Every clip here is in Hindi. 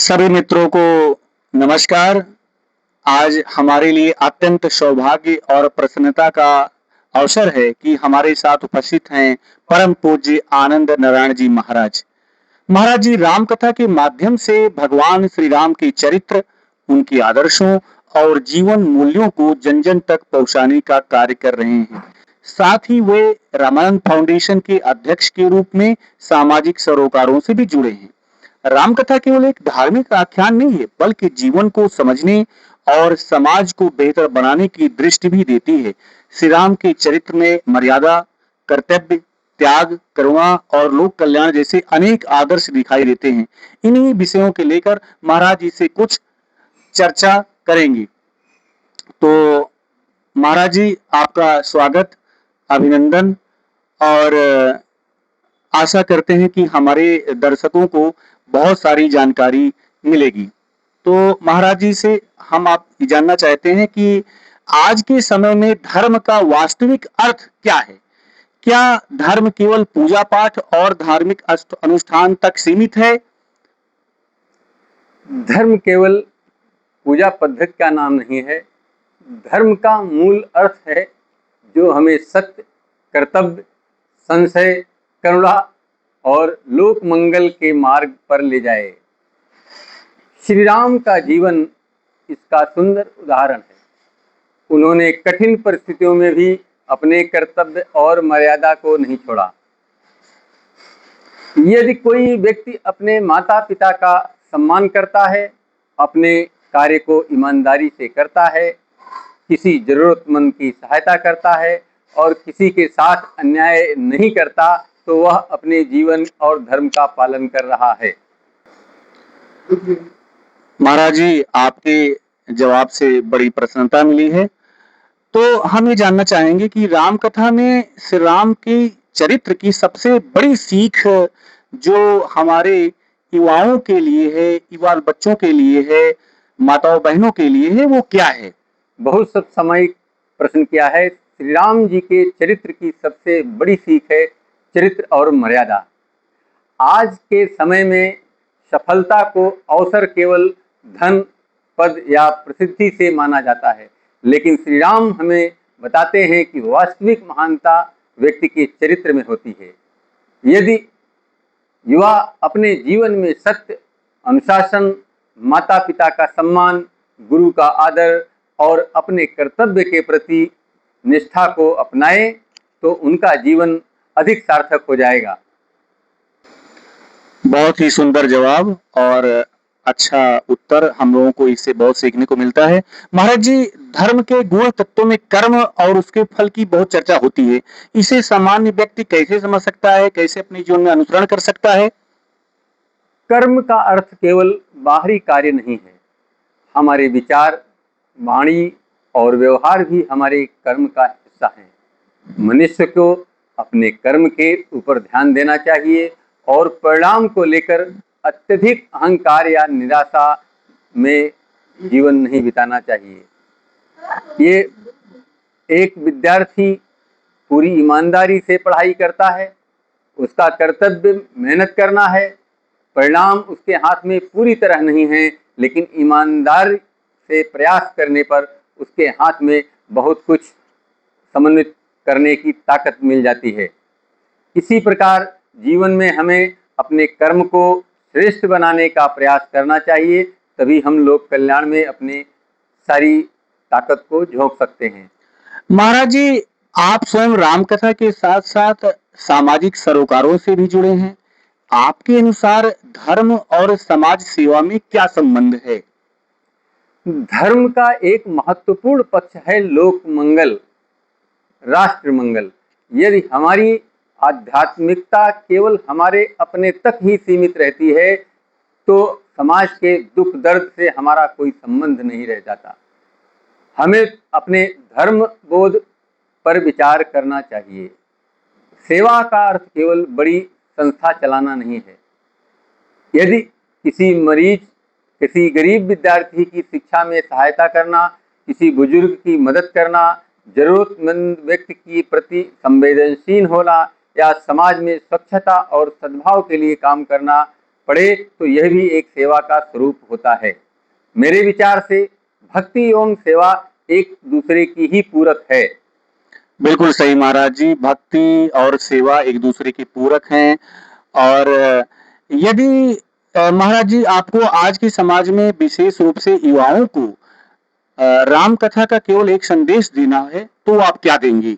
सभी मित्रों को नमस्कार। आज हमारे लिए अत्यंत सौभाग्य और प्रसन्नता का अवसर है कि हमारे साथ उपस्थित हैं परम पूज्य आनंद नारायण जी महाराज। महाराज जी राम कथा के माध्यम से भगवान श्री राम के चरित्र, उनके आदर्शों और जीवन मूल्यों को जन जन तक पहुंचाने का कार्य कर रहे हैं। साथ ही वे रामानंद फाउंडेशन के अध्यक्ष के रूप में सामाजिक सरोकारों से भी जुड़े हैं। रामकथा केवल एक धार्मिक आख्यान नहीं है, बल्कि जीवन को समझने और समाज को बेहतर बनाने की दृष्टि भी देती है। श्री राम के चरित्र में मर्यादा, कर्तव्य, त्याग, करुणा और लोक कल्याण जैसे अनेक आदर्श दिखाई देते हैं। इन्हीं विषयों के लेकर महाराज जी से कुछ चर्चा करेंगे। तो महाराज जी आपका स्वागत, अभिनंदन और आशा करते हैं कि हमारे दर्शकों को बहुत सारी जानकारी मिलेगी। तो महाराज जी से हम आप जानना चाहते हैं कि आज के समय में धर्म का वास्तविक अर्थ क्या है? क्या धर्म केवल पूजा पाठ और धार्मिक अनुष्ठान तक सीमित है? धर्म केवल पूजा पद्धति का नाम नहीं है। धर्म का मूल अर्थ है जो हमें सत्य, कर्तव्य, संशय, करुणा और लोक मंगल के मार्ग पर ले जाए। श्री राम का जीवन इसका सुंदर उदाहरण है। उन्होंने कठिन परिस्थितियों में भी अपने कर्तव्य और मर्यादा को नहीं छोड़ा। यदि कोई व्यक्ति अपने माता पिता का सम्मान करता है, अपने कार्य को ईमानदारी से करता है, किसी जरूरतमंद की सहायता करता है और किसी के साथ अन्याय नहीं करता, तो वह अपने जीवन और धर्म का पालन कर रहा है। महाराज जी आपके जवाब से बड़ी प्रसन्नता मिली है। तो हम ये जानना चाहेंगे कि राम कथा में श्री राम के चरित्र की सबसे बड़ी सीख जो हमारे युवाओं के लिए है, युवा बच्चों के लिए है, माताओं बहनों के लिए है, वो क्या है? बहुत सब सामयिक प्रश्न किया है। श्री राम जी के चरित्र की सबसे बड़ी सीख है चरित्र और मर्यादा। आज के समय में सफलता को अवसर केवल धन, पद या प्रसिद्धि से माना जाता है, लेकिन श्री राम हमें बताते हैं कि वास्तविक महानता व्यक्ति के चरित्र में होती है। यदि युवा अपने जीवन में सत्य, अनुशासन, माता पिता का सम्मान, गुरु का आदर और अपने कर्तव्य के प्रति निष्ठा को अपनाए, तो उनका जीवन अधिक सार्थक हो जाएगा। बहुत ही सुंदर जवाब और अच्छा उत्तर, हम लोगों को इससे बहुत सीखने को मिलता है। महाराज जी धर्म के गुण तत्वों में कर्म और उसके फल की बहुत चर्चा होती है। इसे सामान्य व्यक्ति कैसे समझ सकता है, कैसे अपने जीवन में अनुसरण कर सकता है? कर्म का अर्थ केवल बाहरी कार्य नहीं है। हमारे विचार, वाणी और व्यवहार भी हमारे कर्म का हिस्सा हैं। मनुष्य को अपने कर्म के ऊपर ध्यान देना चाहिए और परिणाम को लेकर अत्यधिक अहंकार या निराशा में जीवन नहीं बिताना चाहिए। ये एक विद्यार्थी पूरी ईमानदारी से पढ़ाई करता है, उसका कर्तव्य मेहनत करना है। परिणाम उसके हाथ में पूरी तरह नहीं है, लेकिन ईमानदार से प्रयास करने पर उसके हाथ में बहुत कुछ समन्वित करने की ताकत मिल जाती है। इसी प्रकार जीवन में हमें अपने कर्म को श्रेष्ठ बनाने का प्रयास करना चाहिए, तभी हम लोग कल्याण में अपने सारी ताकत को झोंक सकते हैं। महाराज जी आप स्वयं रामकथा के साथ साथ सामाजिक सरोकारों से भी जुड़े हैं। आपके अनुसार धर्म और समाज सेवा में क्या संबंध है? धर्म का एक महत्वपूर्ण पक्ष है लोक मंगल, राष्ट्र मंगल। यदि हमारी आध्यात्मिकता केवल हमारे अपने तक ही सीमित रहती है, तो समाज के दुख दर्द से हमारा कोई संबंध नहीं रह जाता। हमें अपने धर्म बोध पर विचार करना चाहिए। सेवा का अर्थ केवल बड़ी संस्था चलाना नहीं है। यदि किसी मरीज, किसी गरीब विद्यार्थी की शिक्षा में सहायता करना, किसी बुजुर्ग की मदद करना, जरूरतमंद व्यक्ति के प्रति संवेदनशील होना या समाज में स्वच्छता और सद्भाव के लिए काम करना, पड़े तो यह भी एक सेवा का स्वरूप होता है। मेरे विचार से भक्ति एवं सेवा एक दूसरे की ही पूरक है। बिल्कुल सही महाराज जी, भक्ति और सेवा एक दूसरे के पूरक हैं। और यदि महाराज जी आपको आज के समाज में विशेष रूप से युवाओं को राम कथा का केवल एक संदेश देना है तो आप क्या देंगे?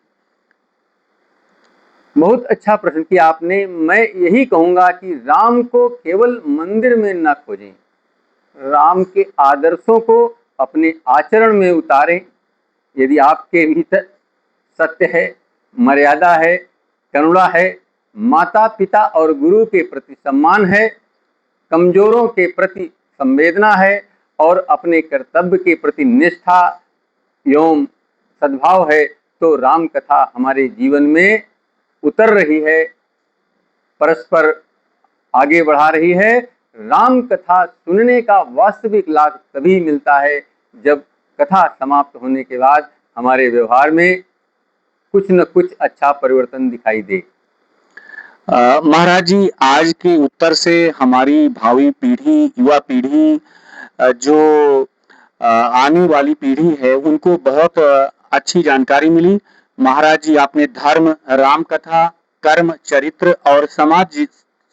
बहुत अच्छा प्रश्न किया आपने। मैं यही कहूंगा कि राम को केवल मंदिर में न खोजें, राम के आदर्शों को अपने आचरण में उतारें। यदि आपके भीतर सत्य है, मर्यादा है, करुणा है, माता पिता और गुरु के प्रति सम्मान है, कमजोरों के प्रति संवेदना है और अपने कर्तव्य के प्रति निष्ठा एवं सद्भाव है, तो राम कथा हमारे जीवन में उतर रही है, परस्पर आगे बढ़ा रही है। राम कथा सुनने का वास्तविक लाभ तभी मिलता है जब कथा समाप्त होने के बाद हमारे व्यवहार में कुछ न कुछ अच्छा परिवर्तन दिखाई दे। महाराज जी, आज के उत्तर से हमारी भावी पीढ़ी, युवा पीढ़ी, जो आने वाली पीढ़ी है उनको बहुत अच्छी जानकारी मिली। महाराज जी आपने धर्म, राम कथा, कर्म, चरित्र और समाज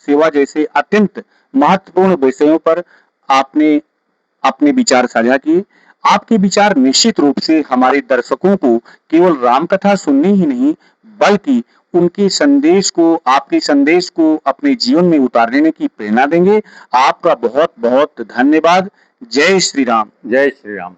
सेवा जैसे अत्यंत महत्वपूर्ण विषयों पर आपने अपने विचार साझा किए। आपके विचार निश्चित रूप से हमारे दर्शकों को केवल राम कथा सुनने ही नहीं बल्कि उनके संदेश को, आपके संदेश को अपने जीवन में उतारने की प्रेरणा देंगे। आपका बहुत बहुत धन्यवाद। जय श्री राम। जय श्री राम।